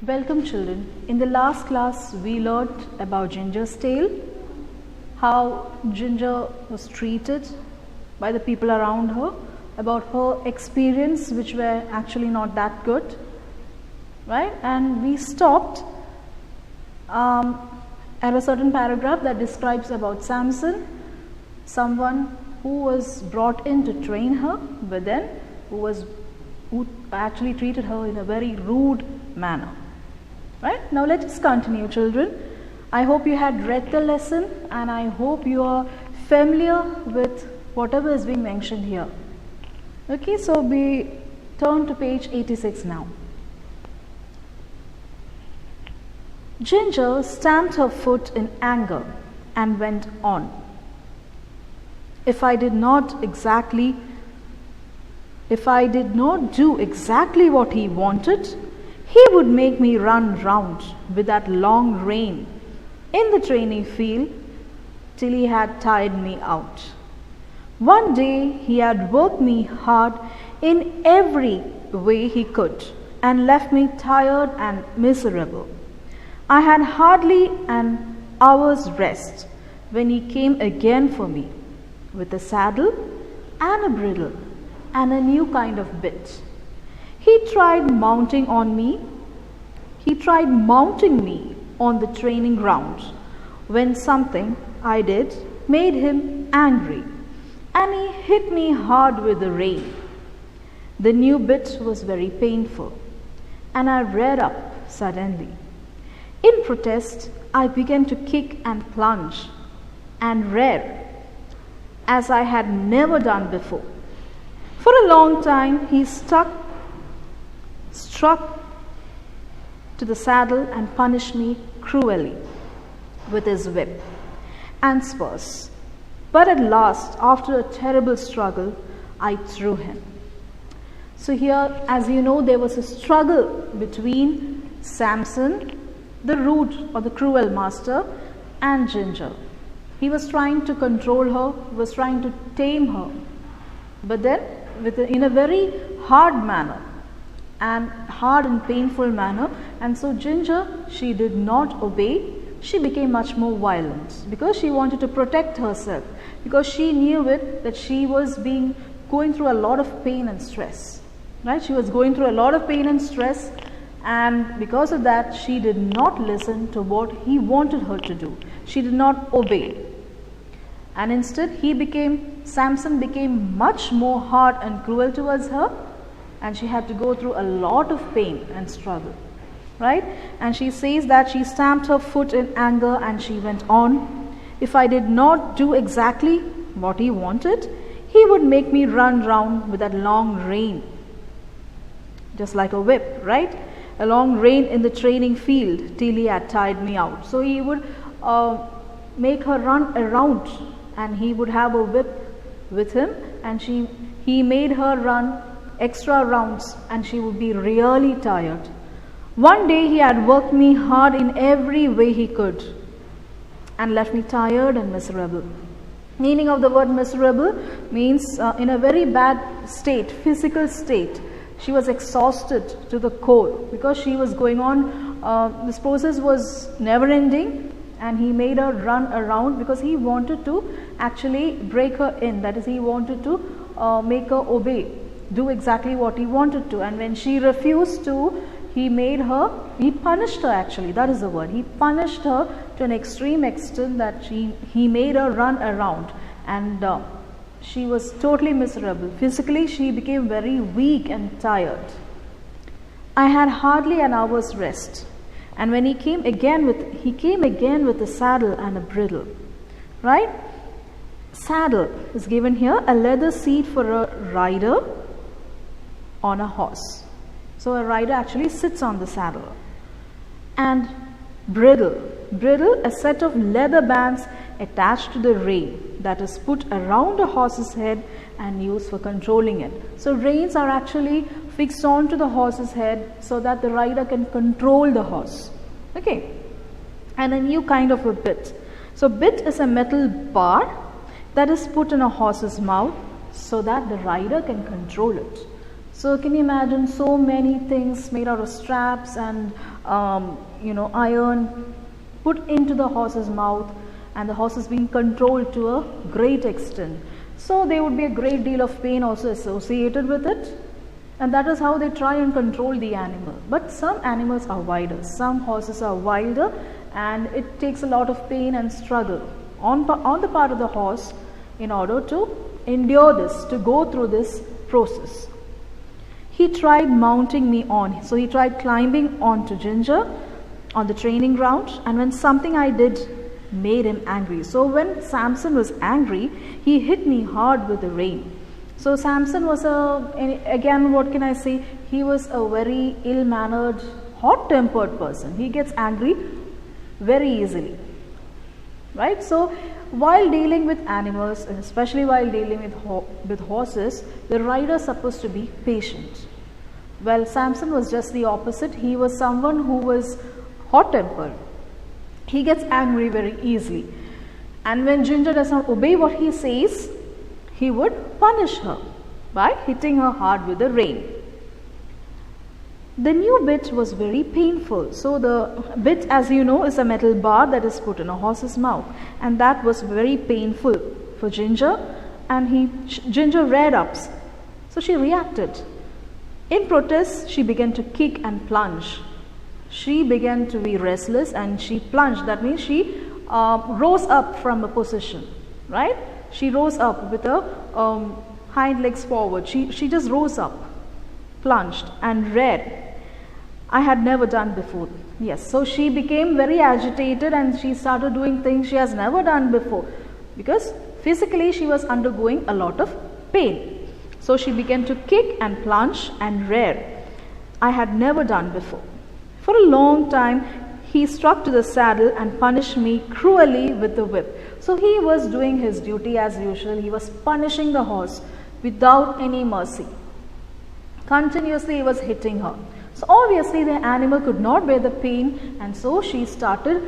Welcome children. In the last class we learnt about Ginger's tale, how Ginger was treated by the people around her, about her experience which were actually not that good, right? And we stopped at a certain paragraph that describes about Samson, someone who was brought in to train her, but then who actually treated her in a very rude manner. Right? Now let us continue, children. I hope you had read the lesson and I hope you are familiar with whatever is being mentioned here. Okay, so we turn to page 86 now. Ginger stamped her foot in anger and went on. If I did not do exactly what he wanted, he would make me run round with that long rein in the training field till he had tired me out. One day he had worked me hard in every way he could and left me tired and miserable. I had hardly an hour's rest when he came again for me with a saddle and a bridle and a new kind of bit. He tried mounting me on the training ground when something I did made him angry, and he hit me hard with the rein. The new bit was very painful, and I reared up suddenly. In protest, I began to kick and plunge and rear as I had never done before. For a long time he struck to the saddle and punished me cruelly with his whip and spurs. But at last, after a terrible struggle, I threw him. So here, as you know, there was a struggle between Samson, the rude or the cruel master, and Ginger. He was trying to control her, was trying to tame her, but then in a very hard manner and hard and painful manner. And so Ginger, she did not obey. She became much more violent because she wanted to protect herself, because she knew that she was going through a lot of pain and stress, right? She was going through a lot of pain and stress, and because of that she did not listen to what he wanted her to do. She did not obey, and instead Samson became much more hard and cruel towards her, and she had to go through a lot of pain and struggle, right? And she says that she stamped her foot in anger and she went on. If I did not do exactly what he wanted, he would make me run round with that long rein, just like a whip, right? A long rein in the training field till he had tired me out. So he would make her run around, and he would have a whip with him, and he made her run extra rounds, and she would be really tired. One day he had worked me hard in every way he could and left me tired and miserable. Meaning of the word miserable means in a very bad state, physical state. She was exhausted to the core because she was going on, this process was never ending, and he made her run around because he wanted to actually break her in. That is, he wanted to make her obey, do exactly what he wanted to. And when she refused to, he punished her actually, that is the word. He punished her to an extreme extent that he made her run around, and she was totally miserable. Physically, she became very weak and tired. I had hardly an hour's rest, and when he came again with a saddle and a bridle, right? Saddle is given here, a leather seat for a rider on a horse. So a rider actually sits on the saddle. And bridle, a set of leather bands attached to the rein that is put around a horse's head and used for controlling it. So reins are actually fixed onto the horse's head so that the rider can control the horse. Okay. And a new kind of a bit. So bit is a metal bar that is put in a horse's mouth so that the rider can control it. So can you imagine so many things made out of straps and iron put into the horse's mouth, and the horse is being controlled to a great extent. So there would be a great deal of pain also associated with it, and that is how they try and control the animal. But some animals are wilder, some horses are wilder, and it takes a lot of pain and struggle on the part of the horse in order to endure this, to go through this process. He tried mounting me on, so he tried climbing onto Ginger on the training ground, and when something I did made him angry. So when Samson was angry, he hit me hard with the rein. So Samson was again, what can I say, he was a very ill-mannered, hot-tempered person. He gets angry very easily, right? So while dealing with animals, and especially while dealing with horses, the rider is supposed to be patient. Well, Samson was just the opposite. He was someone who was hot-tempered. He gets angry very easily. And when Ginger does not obey what he says, he would punish her by hitting her hard with the rein. The new bit was very painful. So the bit, as you know, is a metal bar that is put in a horse's mouth, and that was very painful for Ginger, and Ginger reared up. So she reacted. In protest, she began to kick and plunge. She began to be restless and she plunged. That means she rose up from a position, right? She rose up with her hind legs forward. She just rose up, plunged and reared. I had never done before. Yes, so she became very agitated and she started doing things she has never done before, because physically she was undergoing a lot of pain. So she began to kick and plunge and rear. I had never done before. For a long time, he struck to the saddle and punished me cruelly with the whip. So he was doing his duty as usual. He was punishing the horse without any mercy. Continuously he was hitting her. So obviously the animal could not bear the pain, and so she started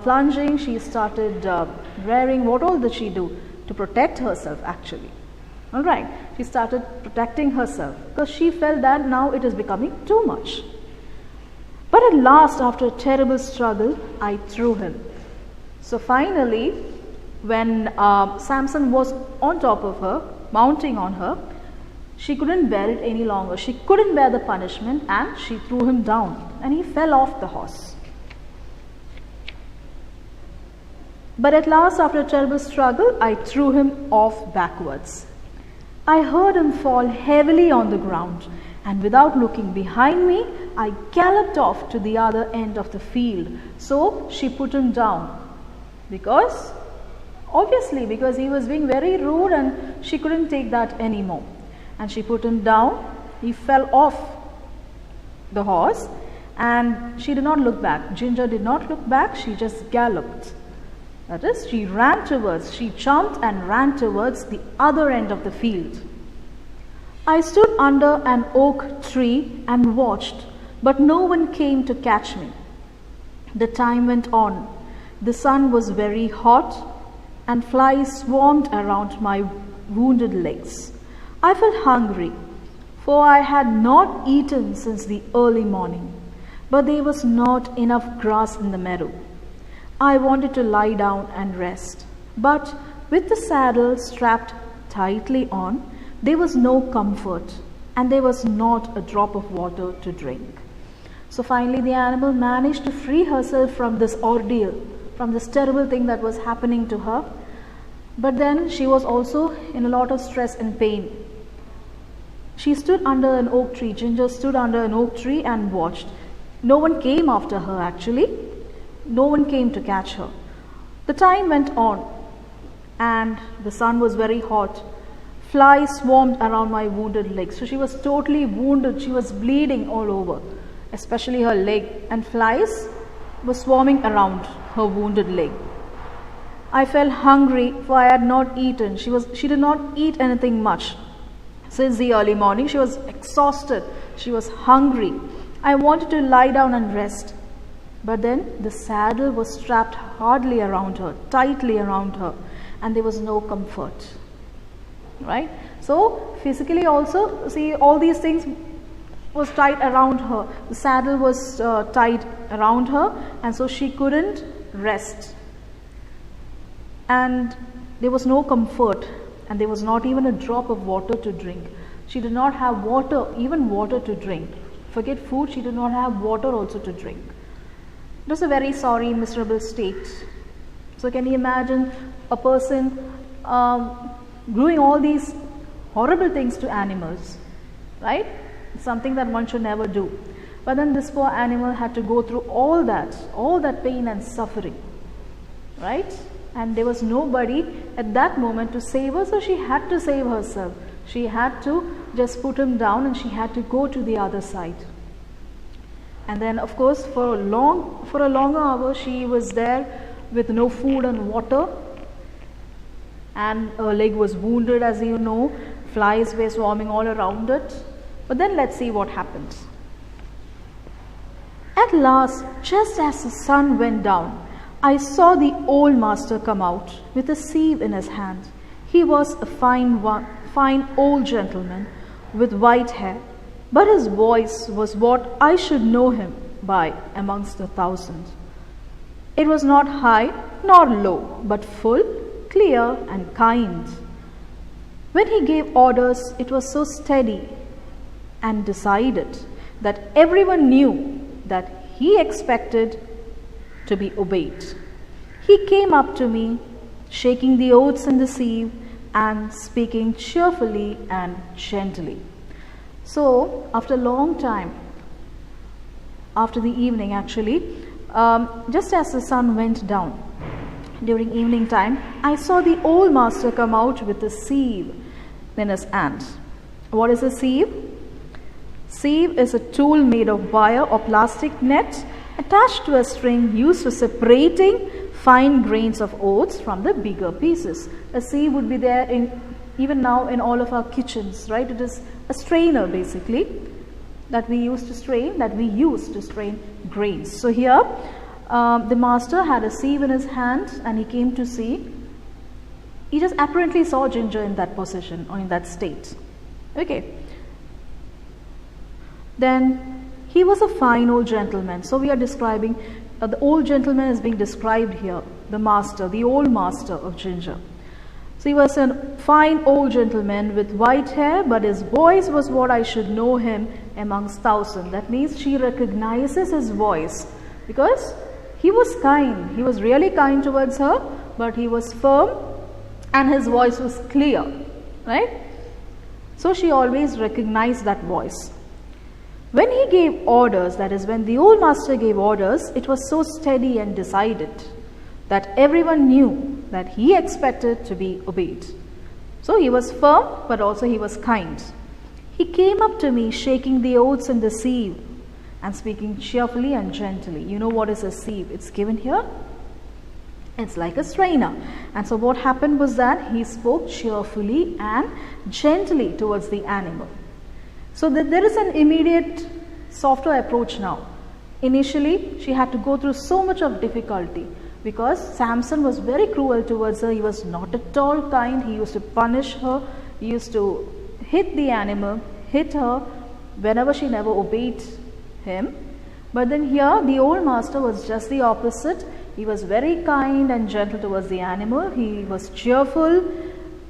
plunging, she started rearing. What all did she do? To protect herself actually. Alright, she started protecting herself because she felt that now it is becoming too much. But at last, after a terrible struggle, I threw him. So finally, when Samson was on top of her, mounting on her, she couldn't bear it any longer. She couldn't bear the punishment and she threw him down and he fell off the horse. But at last, after a terrible struggle, I threw him off backwards. I heard him fall heavily on the ground, and without looking behind me, I galloped off to the other end of the field. So she put him down because he was being very rude and she couldn't take that anymore. And she put him down. He fell off the horse and she did not look back. Ginger did not look back, she just galloped. That is, she jumped and ran towards the other end of the field. I stood under an oak tree and watched, but no one came to catch me. The time went on. The sun was very hot and flies swarmed around my wounded legs. I felt hungry, for I had not eaten since the early morning, but there was not enough grass in the meadow. I wanted to lie down and rest, but with the saddle strapped tightly on, there was no comfort and there was not a drop of water to drink. So finally the animal managed to free herself from this ordeal, from this terrible thing that was happening to her. But then she was also in a lot of stress and pain. She stood under an oak tree. Ginger stood under an oak tree and watched. No one came after her actually. No one came to catch her. The time went on and the sun was very hot. Flies swarmed around my wounded leg. So she was totally wounded. She was bleeding all over, especially her leg, and flies were swarming around her wounded leg. I felt hungry, for I had not eaten. She did not eat anything much since the early morning. She was exhausted. She was hungry. I wanted to lie down and rest. But then the saddle was strapped hardly around her, tightly around her, and there was no comfort. Right? So physically also, see, all these things was tied around her. The saddle was tied around her, and so she couldn't rest. And there was no comfort, and there was not even a drop of water to drink. She did not have water, even water to drink. Forget food, she did not have water also to drink. It was a very sorry, miserable state. So can you imagine a person doing all these horrible things to animals, right? It's something that one should never do. But then this poor animal had to go through all that pain and suffering, right? And there was nobody at that moment to save her, so she had to save herself. She had to just put him down, and she had to go to the other side. And then of course for a longer hour she was there with no food and water, and her leg was wounded, as you know. Flies were swarming all around it. But then let's see what happens. At last, just as the sun went down, I saw the old master come out with a sieve in his hand. He was a fine old gentleman with white hair, but his voice was what I should know him by amongst 1,000. It was not high nor low, but full, clear and kind. When he gave orders, it was so steady and decided that everyone knew that he expected to be obeyed. He came up to me, shaking the oats in the sieve and speaking cheerfully and gently. So, after a long time, after the evening actually, just as the sun went down, during evening time, I saw the old master come out with a sieve in his hand. What is a sieve? Sieve is a tool made of wire or plastic net attached to a string used for separating fine grains of oats from the bigger pieces. A sieve would be there even now in all of our kitchens, right? It is a strainer basically that we use to strain grains. So here the master had a sieve in his hand, and he came to see. He just apparently saw Ginger in that position or in that state. Okay. Then he was a fine old gentleman. So we are describing, the old gentleman is being described here, the master, the old master of Ginger. So he was a fine old gentleman with white hair, but his voice was what I should know him amongst 1,000. That means she recognizes his voice because he was kind. He was really kind towards her, but he was firm and his voice was clear, right? So she always recognized that voice. When he gave orders, that is when the old master gave orders, it was so steady and decided that everyone knew that he expected to be obeyed. So he was firm, but also he was kind. He came up to me shaking the oats in the sieve and speaking cheerfully and gently. You know what is a sieve? It's given here. It's like a strainer. And so what happened was that he spoke cheerfully and gently towards the animal. So that there is an immediate softer approach now. Initially, she had to go through so much of difficulty because Samson was very cruel towards her. He was not at all kind. He used to punish her. He used to hit the animal, hit her whenever she never obeyed him. But then here, the old master was just the opposite. He was very kind and gentle towards the animal. He was cheerful,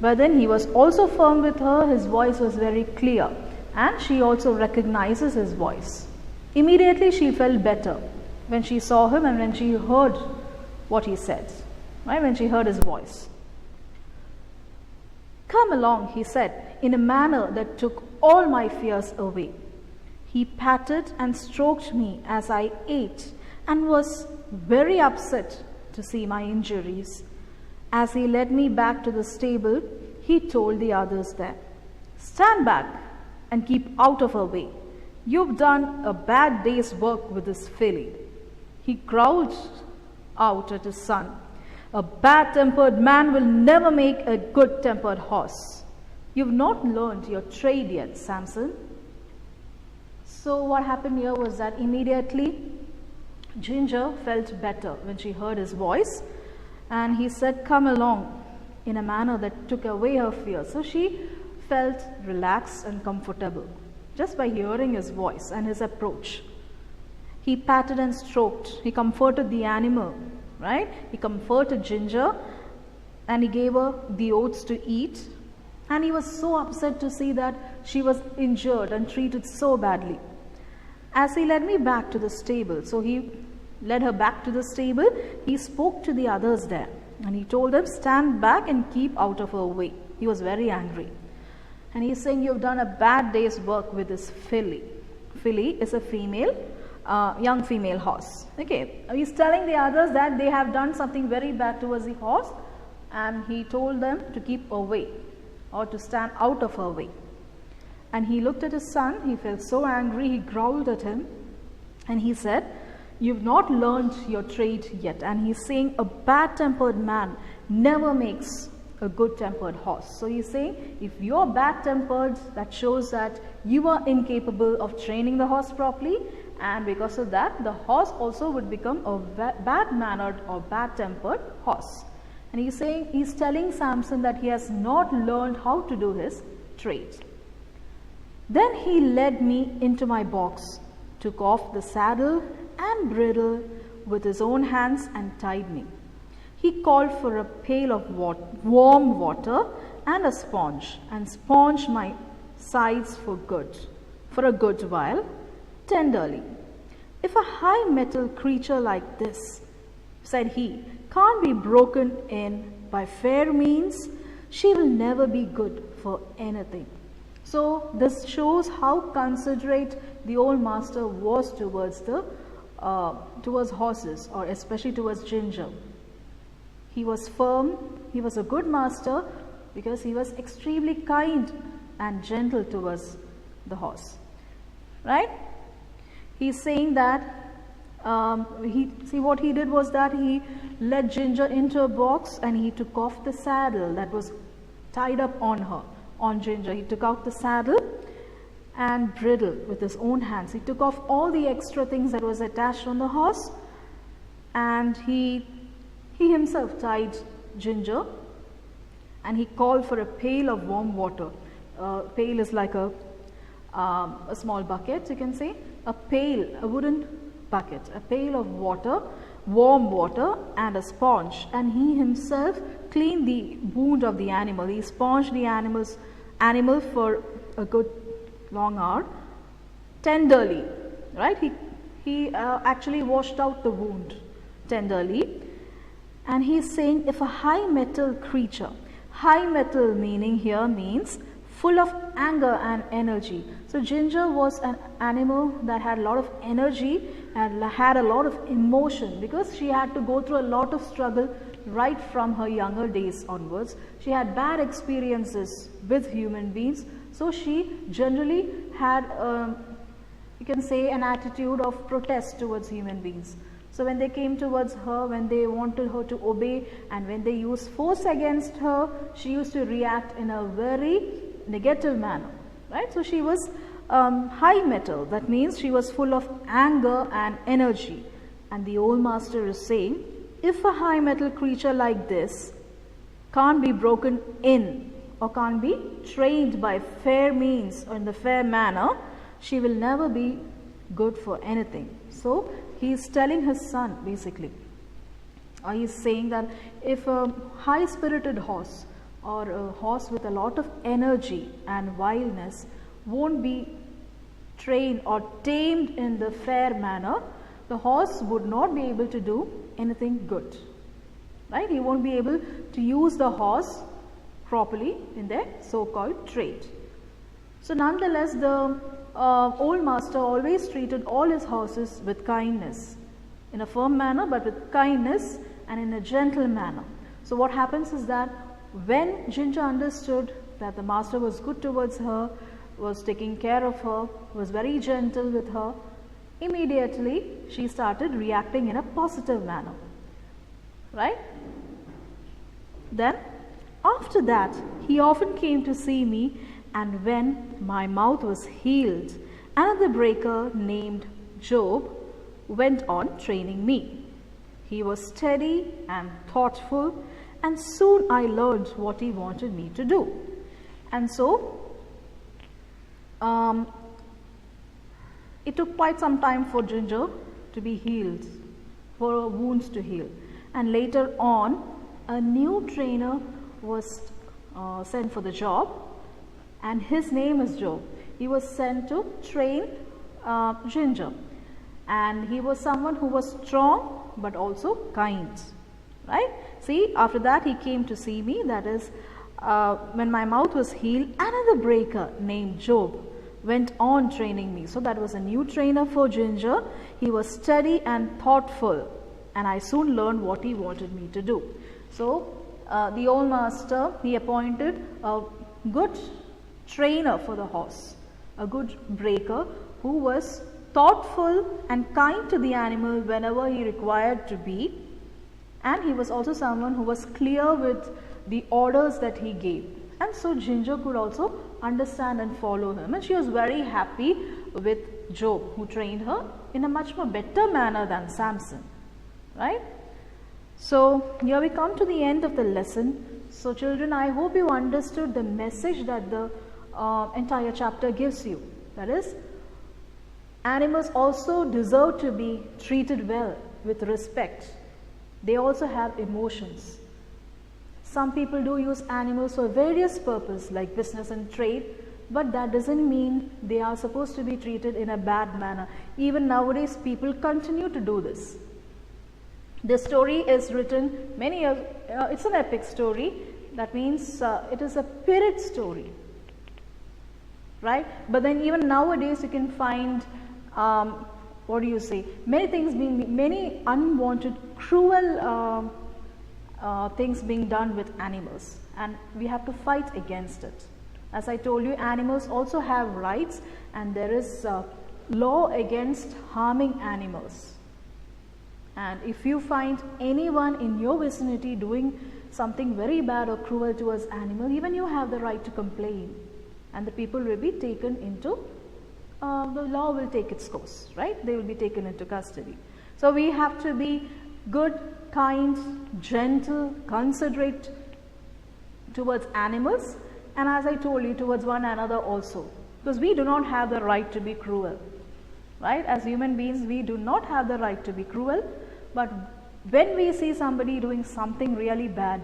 but then he was also firm with her. His voice was very clear. And she also recognizes his voice. Immediately she felt better when she saw him and when she heard what he said, right? When she heard his voice. Come along, he said, in a manner that took all my fears away. He patted and stroked me as I ate and was very upset to see my injuries. As he led me back to the stable, he told the others there, stand back and keep out of her way. You've done a bad day's work with this filly. He growled out at his son. A bad-tempered man will never make a good-tempered horse. You've not learned your trade yet, Samson. So what happened here was that immediately Ginger felt better when she heard his voice, and he said, come along, in a manner that took away her fear. So she felt relaxed and comfortable just by hearing his voice and his approach. He patted and stroked. He comforted the animal, right? He comforted Ginger and he gave her the oats to eat. And he was so upset to see that she was injured and treated so badly. As he led me back to the stable, so he led her back to the stable, he spoke to the others there. And he told them, stand back and keep out of her way. He was very angry. And he's saying, you've done a bad day's work with this filly. Filly is a female, young female horse. Okay, he's telling the others that they have done something very bad towards the horse, and he told them to keep away or to stand out of her way. And he looked at his son, he felt so angry, he growled at him, and he said, you've not learned your trade yet. And he's saying a bad-tempered man never makes a good-tempered horse. So he's saying, if you're bad-tempered, that shows that you are incapable of training the horse properly, and because of that, the horse also would become a bad-mannered or bad-tempered horse. And he's saying, he's telling Samson that he has not learned how to do his trade. Then he led me into my box, took off the saddle and bridle with his own hands and tied me. He called for a pail of warm water and a sponge, and sponged my sides for a good while, tenderly. If a high metal creature like this, said he, can't be broken in by fair means, she will never be good for anything. So this shows how considerate the old master was towards horses, or especially towards Ginger. He was firm, he was a good master because he was extremely kind and gentle towards the horse. Right? He's saying that what he did was that he led Ginger into a box and he took off the saddle that was tied up on Ginger. He took out the saddle and bridle with his own hands. He took off all the extra things that was attached on the horse, and he himself tied Ginger, and he called for a pail of warm water. Pail is like a small bucket, you can say. A pail, a wooden bucket, a pail of water, warm water, and a sponge. And he himself cleaned the wound of the animal. He sponged the animal for a good long hour, tenderly. Right? He actually washed out the wound tenderly. And he's saying, if a high metal creature, high metal meaning here means full of anger and energy. So Ginger was an animal that had a lot of energy and had a lot of emotion, because she had to go through a lot of struggle right from her younger days onwards. She had bad experiences with human beings, so she generally had, you can say, an attitude of protest towards human beings. So when they came towards her, when they wanted her to obey, and when they used force against her, she used to react in a very negative manner. Right? So she was high metal. That means she was full of anger and energy. And the old master is saying, if a high metal creature like this can't be broken in or can't be trained by fair means or in the fair manner, she will never be good for anything. So he is telling his son, basically, or he is saying that if a high-spirited horse or a horse with a lot of energy and wildness won't be trained or tamed in the fair manner, the horse would not be able to do anything good. Right? He won't be able to use the horse properly in their so-called trade. So nonetheless, the old master always treated all his horses with kindness, in a firm manner, but with kindness and in a gentle manner. So what happens is that when Ginger understood that the master was good towards her, was taking care of her, was very gentle with her, immediately she started reacting in a positive manner. Right? Then after that, he often came to see me, and when my mouth was healed, another breaker named Job went on training me. He was steady and thoughtful, and soon I learned what he wanted me to do. And so Um, it took quite some time for Ginger to be healed, for her wounds to heal. And later on, a new trainer was sent for the job, and his name is Joe. He was sent to train Ginger, and he was someone who was strong but also kind, right? See, after that he came to see me, that is when my mouth was healed, another breaker named Job went on training me. So that was a new trainer for Ginger. He was steady and thoughtful, and I soon learned what he wanted me to do. So the old master, he appointed a good trainer for the horse, a good breaker who was thoughtful and kind to the animal whenever he required to be, and he was also someone who was clear with the orders that he gave. And so Ginger could also understand and follow him, and she was very happy with Job, who trained her in a much more better manner than Samson, right? So here we come to the end of the lesson. So children, I hope you understood the message that the entire chapter gives you. That is, animals also deserve to be treated well, with respect. They also have emotions. Some people do use animals for various purposes like business and trade, but that doesn't mean they are supposed to be treated in a bad manner. Even nowadays, people continue to do this. This story is written many years, it's an epic story. That means it is a period story, right? But then even nowadays you can find, many unwanted, cruel things being done with animals, and we have to fight against it. As I told you, animals also have rights, and there is law against harming animals. And if you find anyone in your vicinity doing something very bad or cruel towards animal, even you have the right to complain, and the people will be taken into, the law will take its course, right? They will be taken into custody. So we have to be good, kind, gentle, considerate towards animals, and as I told you, towards one another also, because we do not have the right to be cruel, right? As human beings, we do not have the right to be cruel, but when we see somebody doing something really bad,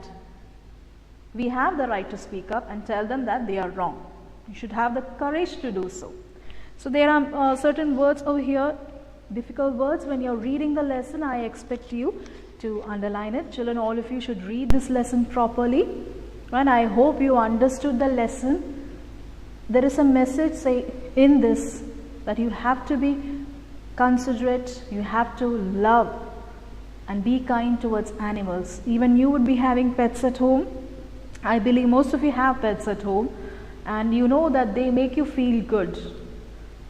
we have the right to speak up and tell them that they are wrong. You should have the courage to do so. So there are certain words over here, difficult words. When you're reading the lesson, I expect you to underline it. Children, all of you should read this lesson properly, and I hope you understood the lesson. There is a message in this, that you have to be considerate, you have to love and be kind towards animals. Even you would be having pets at home. I believe most of you have pets at home, and you know that they make you feel good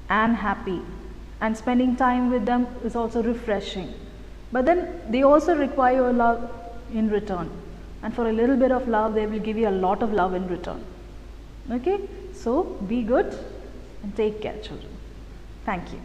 and happy, and spending time with them is also refreshing. But then they also require your love in return, and for a little bit of love they will give you a lot of love in return. Okay, so be good and take care, children. Thank you.